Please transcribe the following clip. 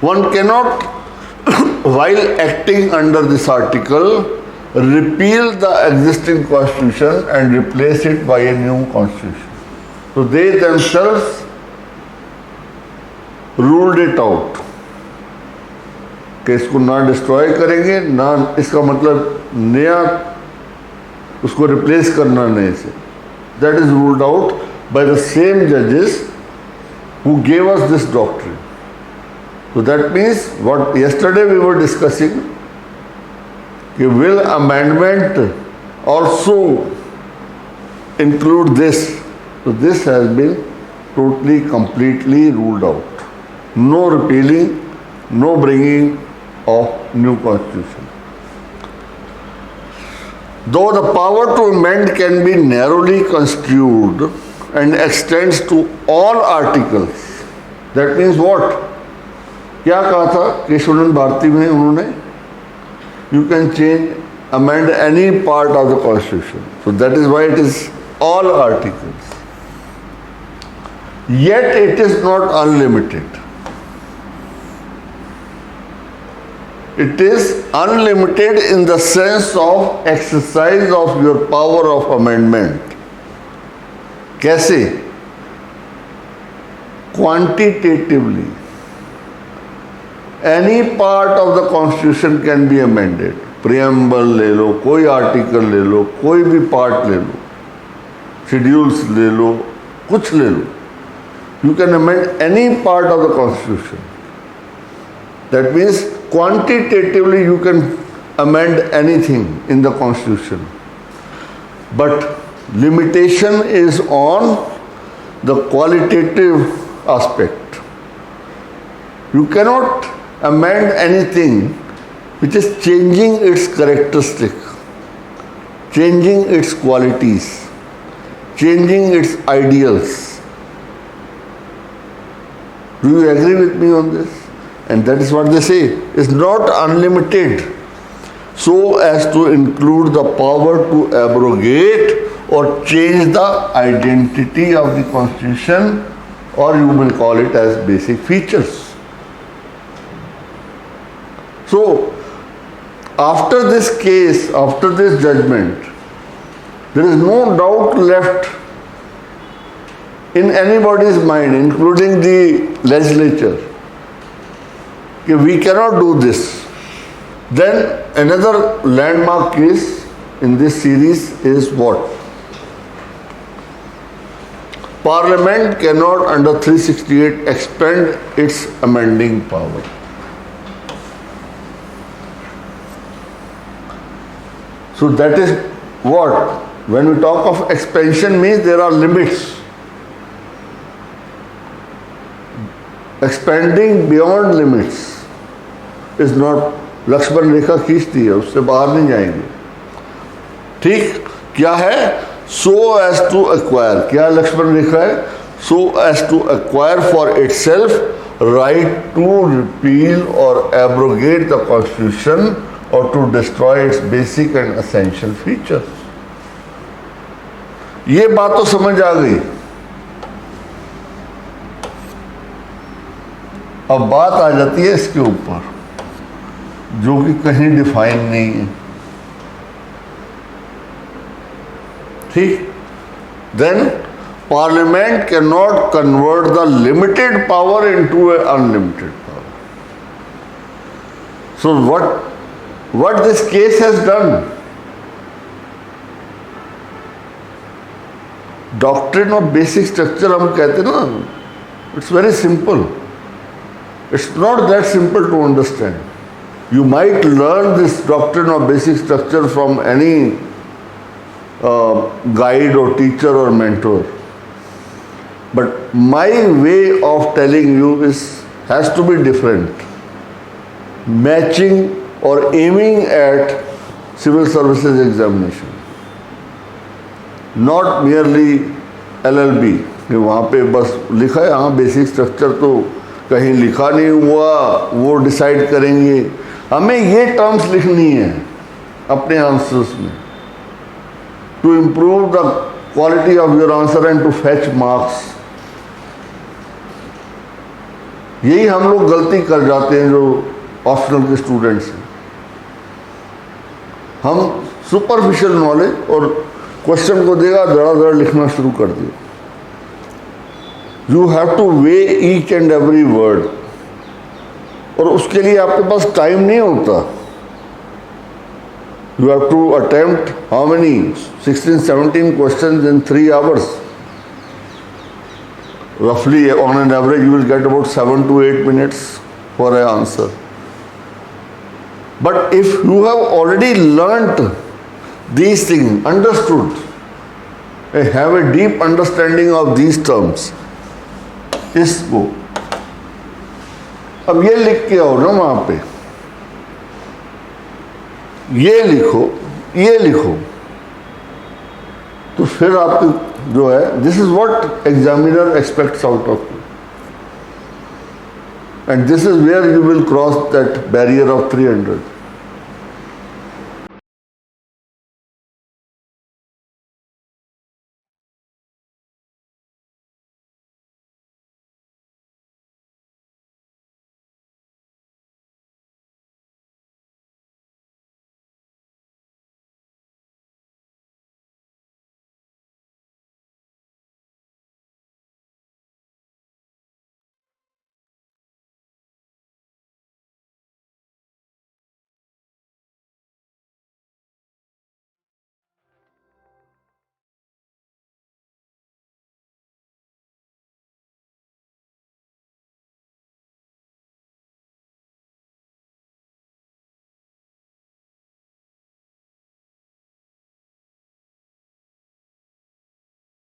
One cannot, while acting under this article, repeal the existing constitution and replace it by a new constitution. So they themselves ruled it out कि इसको ना destroy करेंगे, ना इसका मतलब नया उसको रिप्लेस करना नए से. That is ruled out by the same judges who gave us this doctrine. So that means what yesterday we were discussing, will amendment also include this? So this has been totally, completely ruled out. No repealing, no bringing of new constitution. Though the power to amend can be narrowly construed and extends to all articles, that means what? क्या कहा था केशवानंद भारती में उन्होंने? You can change, amend any part of the constitution. So that is why it is all articles. Yet it is not unlimited. It is unlimited in the sense of exercise of your power of amendment. कैसे? Quantitatively. Any part of the constitution can be amended. Preamble ले लो, कोई article ले लो, कोई भी part ले लो, schedules ले लो, कुछ ले लो. You can amend any part of the constitution. That means quantitatively you can amend anything in the constitution. But limitation is on the qualitative aspect. You cannot amend anything which is changing its characteristic, changing its qualities, changing its ideals. Do you agree with me on this? And that is what they say, is not unlimited so as to include the power to abrogate or change the identity of the constitution, or you will call it as basic features. So, after this case, after this judgment, there is no doubt left in anybody's mind, including the legislature, that we cannot do this. Then another landmark case in this series is what? Parliament cannot under 368 expend its amending power. So that is what? When we talk of expansion means there are limits. Expanding beyond limits is not, Lakshman रेखा खींचती है, उससे बाहर नहीं जाएंगे. ठीक क्या है? So as to acquire, क्या लक्ष्मण रेखा है? So as to acquire for itself right to repeal or abrogate the constitution or to destroy its basic and essential features. ये बात तो समझ आ गई. अब बात आ जाती है इसके ऊपर जो कि कहीं डिफाइन नहीं है. ठीक? Then Parliament cannot convert the limited power into an unlimited power. So what this case has done, doctrine of basic structure हम कहते हैं ना, it's very simple. It's not that simple to understand. You might learn this doctrine of basic structure from any guide or teacher or mentor. But my way of telling you has to be different. Matching or aiming at civil services examination. Not merely LLB. कि वहाँ पे बस लिखा है, हाँ basic structure तो कहीं लिखा नहीं हुआ, वो डिसाइड करेंगे. हमें ये टर्म्स लिखनी है अपने आंसर्स में to improve the quality of your answer and to fetch marks. यही हम लोग गलती कर जाते हैं जो ऑप्शनल के स्टूडेंट्स हैं। हम सुपरफिशियल नॉलेज और क्वेश्चन को देगा धड़ा लिखना शुरू कर दिया। You have to weigh each and every word, और उसके लिए आपके पास टाइम नहीं होता। You have to attempt how many 16-17 questions in 3 hours. Roughly on an average you will get about 7 to 8 minutes for an answer. But if you have already learnt these things, understood, have a deep understanding of these terms, इसको अब ये लिख के आओ ना वहां पे, ये लिखो, तो फिर आपकी जो है, this is what examiner expects out of you, and this is where you will cross that barrier of 300.